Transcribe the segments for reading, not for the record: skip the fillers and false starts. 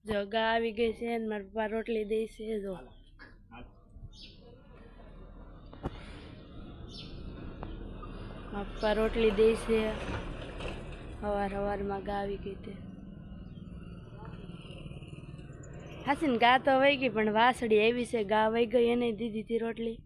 જો ગા આવી ગઈ છે ને મારા પપ્પા રોટલી દે છે જો મારા પપ્પા રોટલી દે છે સવારમાં ગા આવી ગઈ તે હાસીને ગા તો વહી ગઈ પણ વાસળી આવી છે ગા વહી ગઈ એને દીધી હતી રોટલી.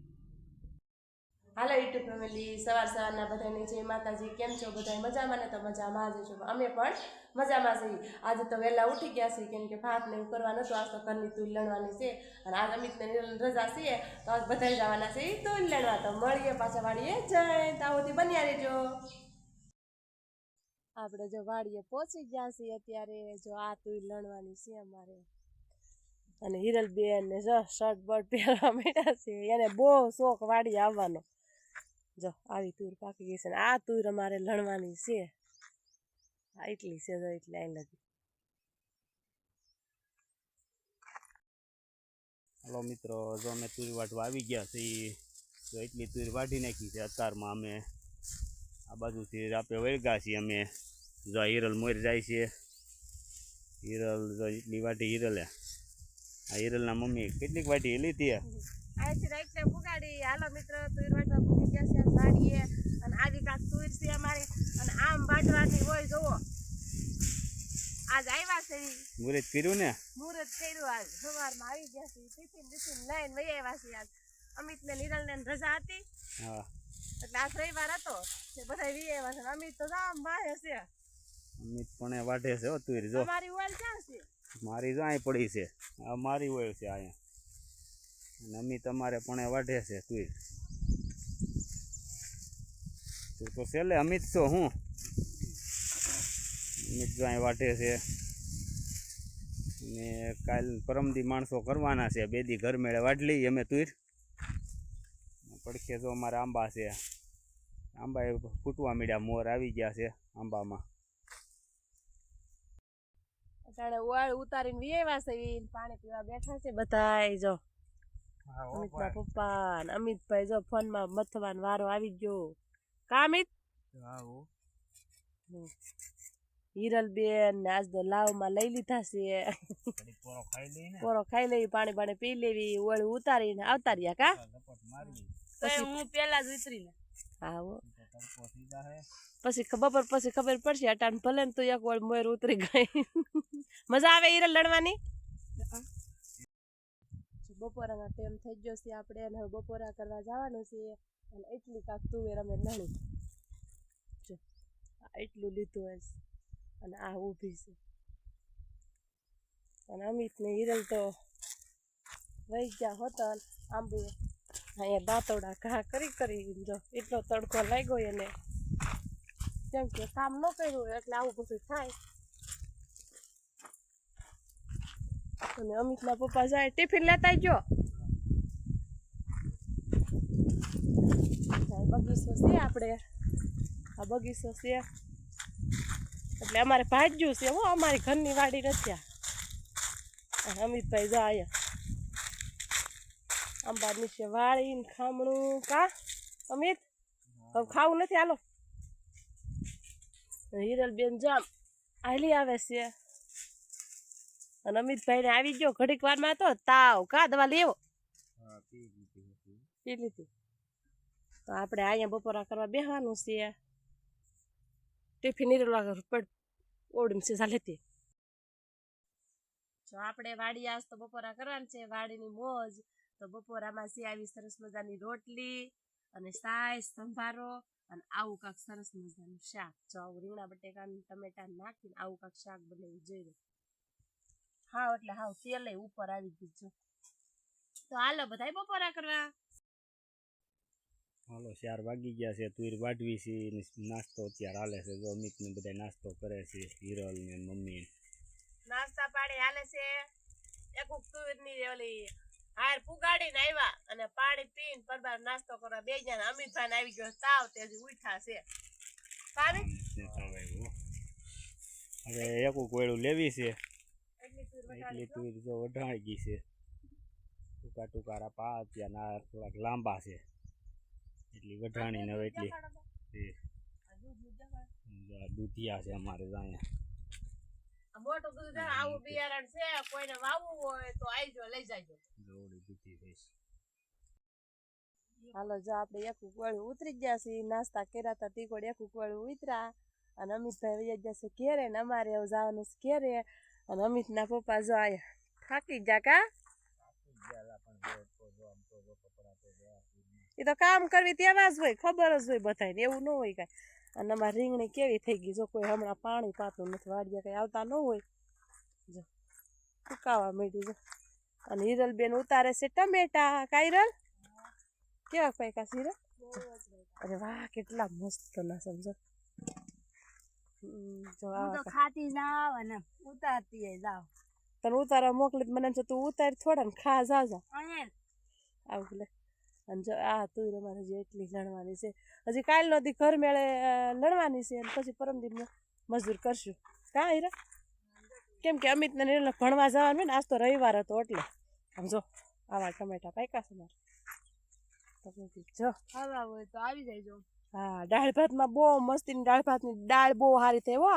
હાલો યુટ્યુબ ફેમિલી, સવારના બધાને જય માતાજી. કેમ છો બધા? મજામાં ને? તો મજામાં જ છો. અમે પણ મજામાં છીએ. આજે તો વહેલા ઉઠી ગયા છીએ કેમ કે ભાત ને એવું કરવા નતું. આજ તો ઘરની તૂર લણવાની છે અને આજ અમિતને રજા છીએ તો આજ બધા જવાના છે તૂર લણવા. તો મળીએ પાછા વાડીએ જય તાવથી બન્યા રહેજો. આપણે જો વાડીએ પહોંચી ગયા છીએ અત્યારે. જો આ તૂર લણવાની છે અમારે અને હિરલબેન ને જો શર્ટ બર્ટ પહેરવા માંડ્યા છે. એને બહુ શોખ વાડીએ આવવાનો. જો આવી તૂર પાકી ગઈ છે ને આ તૂર અમારે લણવાની છે. એટલી છે જો એટલે અહીં લગી. હલો મિત્રો, જો અમે તૂર વાટવા આવી ગયા છીએ. તો એટલી તૂર વાઢી નાખી છે અત્યારમાં. અમે આ બાજુથી આપણે વળગ્યા છીએ. અમે જો હિરલ મોર જાય છે. હિરલ જો એટલી વાટી હિરલે. આ હિરલના મમ્મી કેટલીક વાટી લીધી અહીંથી રાઈટને પુગાડી. હાલો મિત્રો, તૂર વાટવા પૂગી ગયા છે વાડીએ અને આવી કાંક તૂર છે અમારી અને આમ વાટવાની હોય જોવો. આજ આવ્યા છે મુહૂર્ત કર્યું ને? મુહૂર્ત કર્યું. આજ સવારમાં આવી ગયા છે. ટિફિન લઈને વહી આવ્યા છે. આજ અમિત ને નિરલ ને રજા હતી. હા, એટલે આજ રવિવાર હતો બધા વી આવ્યા છે. અમિત તો આમ બાહે છે. અમિત પણ વાઢે છે હો તૂર. જો મારી ઓલ ક્યાં છે? મારી જો અહીં પડી છે. આ મારી ઓળ છે અહીંયા. અને અમિત અમારે પણ વાઢે છે તૂર. તું તો છેલ્લે અમિત છો હું? અમિત જો અહીં વાઢે છે. ને કાલ પરમદી માણસો કરવાના છે. બે દી ઘર મેળે વાઢ લઈએ અમે તૂર. પડખે જો અમારે આંબા છે. આંબા એ ફૂટવા માંડ્યા. મોર આવી ગયા છે આંબામાં. અટાણે ઓળ ઉતારીને વી આવ્યા છે. પાણી પીવા બેઠા છે બધા. જો અમિતના પપ્પા ને અમિતભાઈ જો ફોનમાં મથવાનો વારો આવી ગયો. કા અમિત? હિરલબેન ને આજ તો લાવમાં લઈ લીધા છે. પોરો ખાઈ લેવી, પાણી પાણી પી લેવી, ઓળ ઉતારીને આવતા રહ્યા. કા હું પેલા જ ઉતરીને પછી બપોર પછી ખબર પડશે. અટાણ ભલે ને તું એક વાર મોર ઉતરી ગઈ. મજા આવે હિરલ લડવાની. બપોરાના ટાઈમ થઈ ગયો છે આપણે અને હવે બપોરા કરવા જવાનું છે. અને એટલી કાંક તુવેર અમે લણી. જો એટલું લીધું હોય અને આ ઊભી છે. અને અમિત ને હિરલ તો વહી ગયા હોતન આંબે. અહીંયા દાંતોડા ઘા કરી જો એટલો તડકો લાગ્યો એને. કેમ કે કામ ન કર્યું હોય એટલે આવું બધું થાય. અને અમિતના પપ્પા જાય ટિફિન લેતા ગયો. બગીચો છે આપણે. આ બગીચો છે એટલે અમારે ભાગ્યું છે હો. અમારી ઘરની વાડી નથી. અમિતભાઈ જાય આંબા નીચે વાળીને ખામણું. કા અમિત હવે ખાવું નથી? હાલો. હિરલબેન જામ હાલી આવે છે અને અમિતભાઈ ને આવી ગયો ઘડીક વારમાં તો તાવ. કા દવા લેવો? પી લીધી. તો આપણે અહીંયા બપોરા કરવા બેસવાનું છે. ટિફિન ઓળું છે ચાલેતી. જો આપણે વાડી આજ તો બપોરા કરવાની છે. વાડીની મોજ. તો બપોરામાં છે આવી સરસ મજાની રોટલી અને સાય સંભારો અને આવું કાંક સરસ મજાનું શાક. જો આવું રીંગણા બટેકા ટમેટા નાખીને આવું કાંક શાક બનાવી જોઈએ. હાવ એટલે હાવ તેલે ઉપર આવી ગયું. તો હાલો બધા બપોરા કરવા. હાલો, 4 વાગી ગયા છે. તુર વાઢવી છે. નાસ્તો અત્યારે હાલે છે. જો અમિત ને બધા નાસ્તો કરે છે. હિરલ ને મમ્મી નાસ્તા પાણી હાલે છે. એક તુર ની ઓલી હાર પુગાડીને આવ્યા અને પાણી પીને પરબાર નાસ્તો કરવા બે જણા. અમિતભાઈ આવી ગયો તાવ તે ઉઠા છે. હવે એક કોયડું લેવી છે. એટલી તુર જો વઢાઈ ગઈ છે. ટૂંકા ટૂંકા પા ત્યાં થોડાક લાંબા છે. એટલી વઢાણી ને હવે એટલી દૂધિયા છે અમારે અહીંયા. ખોટું કીધું છે. આવું બિયારણ છે, કોઈને વાવવું હોય તો આવજો લઈ જાજો. હાલો જો આપણે એક ઉકવાળું ઉતરી ગયા છીએ, નાસ્તા કર્યા હતા તીકોડ એક ઉકવાળું ઉતરા અને અમિતભાઈ વૈયા ગયા છે ઘેરે ને અમારે એવું જવાનું છે ઘેરે અને અમિતના પપ્પા જો આયા થાકી ગયા કા એ તો કામ કરવી ત્યાં જ હોય ખબર જ હોય બધાને એવું ન હોય કાંઈ અને અમારે રીંગણી કેવી થઈ ગઈ જો કોઈ હમણાં પાણી પાતું નથી વાડીએ કંઈ આવતા ન હોય જો સુકાવા માંડી જો અને હિરલબેન ઉતારે છે ટમેટા કાયરલ કેવા પાક્યા છે હિરલ અરે વાહ કેટલા મસ્ત ના સમજો જો આવા ખાતી જાવ અને ઉતારતી જાવ તને ઉતારવા મોકલી મને એમ છે તું ઉતાર થોડા ને ખા જા આવું લે અને જો આ તું અમારે હજી એટલી લણવાની છે હજી કાલનો દી ઘર મેળે લણવાની છે અને પછી પરમદિન મજૂર કરશું હા હીરા કેમ કે અમિતને નિર્ણય ભણવા જવાનું હોય ને આજ તો રવિવાર હતો એટલે આમ જો આવા ટમેટા પાક્યા છે મારે જો ખાવા હોય તો આવી જાય હા દાળ ભાતમાં બહુ મસ્તીની દાળ ભાતની દાળ બહુ સારી થઈ હો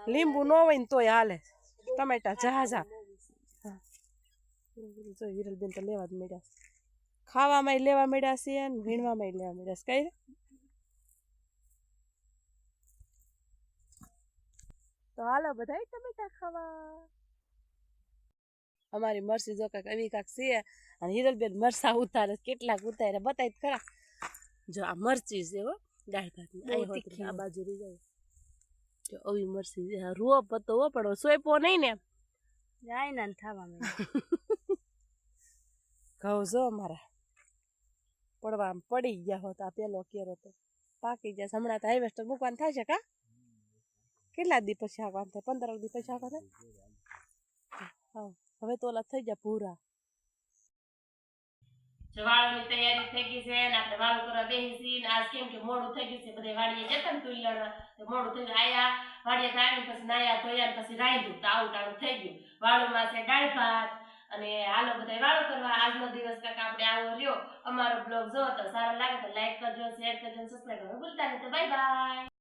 લીંબુ ન હોય ને તોય હાલે ટમેટા જા જા જો હિરલબેન તો લેવા જ મળ્યા ખાવામાં લેવા મળ્યા છે અને વીણવામાં લેવા મળ્યા છે કઈ તો હાલો બધા ટમેટા ખાવા અમારી મરસી જો કાંઈક એવી કાંક છે અને હિરલબેન મરસા ઉતારે કેટલાક ઉતારે બતાવી ખરા જો આ મરચી છે હો દાળ ભાતની આ બાજુ રહી જાય જો આવી મરસી છે રૂવો પત્તો હો પણ સોયપો નહીં ને જાય ને ખાવા માંડે ઘઉં જો અમારા પડવા પડી ગયા હોત આ પેલો કેરો તો પાકી ગયા હમણાં તો હાઈવેસ્ટર મૂકવાનું થાય છે કા કેટલા દી પછી આવવાનું થાય 15 દી પછી આવવાનું થાય હા હવે તો ઓલા થઈ ગયા પૂરા વાળોની તૈયારી થઈ ગઈ છે ને આપણે વાળું કરવા બેસી ને આજ કેમ કે મોડું થઈ ગયું છે બધે વાડીએ જતા ને તુલ લડવા તો મોડું થઈ ગયું આયા વાડીએ આવીને પછી નાયા ધોયા પછી રાંધ્યું તો આવું ટાણું થઈ ગયું વાળુમાં છે દાળ ભાત અને હાલો બધા વાળું કરવા આજનો દિવસ કાંક આપણે આવો રહ્યો અમારો બ્લોગ જો તો સારો લાગે તો લાઈક કરજો શેર કરજો સબસ્ક્રાઇબ કરજો ભૂલતા નહીં તો બાય બાય